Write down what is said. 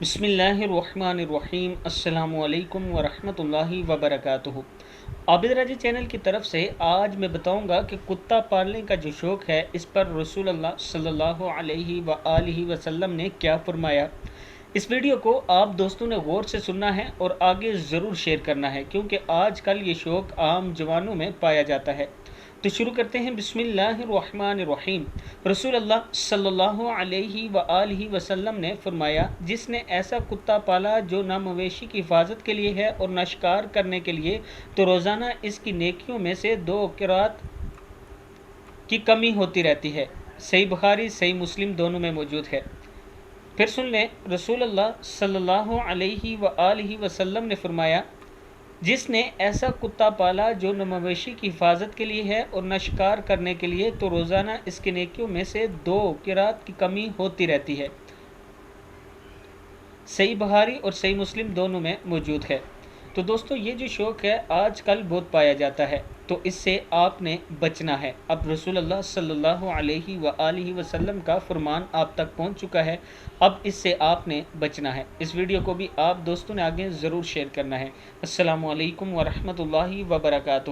बिस्मिल्लाहिर्रहमानिर्रहीम। अस्सलामु अलैकुम वरहमतुल्लाहि वबरकातुहू। आबिद राजी चैनल की तरफ से आज मैं बताऊंगा कि कुत्ता पालने का जो शौक़ है इस पर रसूल अल्लाह सल्लल्लाहु अलैहि वआलिहि वसल्लम ने क्या फरमाया। इस वीडियो को आप दोस्तों ने गौर से सुनना है और आगे ज़रूर शेयर करना है, क्योंकि आजकल ये शौक़ आम जवानों में पाया जाता है। तो शुरू करते हैं। बिस्मिल्लाहिर्रहमानिर्रहीम। रसूल अल्लाह सल्लल्लाहु अलैहि वआलिहि वसल्लम ने फरमाया, जिसने ऐसा कुत्ता पाला जो ना मवेशी की हिफाजत के लिए है और ना शिकार करने के लिए, तो रोज़ाना इसकी नेकियों में से 2 क़िरात की कमी होती रहती है। सही बुखारी सही मुस्लिम दोनों में मौजूद है। फिर सुन लें, रसूल अल्लाह सल्लल्लाहु अलैहि वआलिहि वसल्लम ने फरमाया, जिसने ऐसा कुत्ता पाला जो न मवेशी की हिफाजत के लिए है और न शिकार करने के लिए, तो रोज़ाना इसकी नेकियों में से 2 क़िरात की कमी होती रहती है। सही बुखारी और सही मुस्लिम दोनों में मौजूद है। तो दोस्तों, ये जो शौक़ है आजकल बहुत पाया जाता है, तो इससे आपने बचना है। अब रसूल अल्लाह सल्लल्लाहु अलैहि वआलिहि वसल्लम का फरमान आप तक पहुंच चुका है, अब इससे आपने बचना है। इस वीडियो को भी आप दोस्तों ने आगे ज़रूर शेयर करना है। अस्सलामु अलैकुम वरहमतुल्लाहि वबरकातुहू।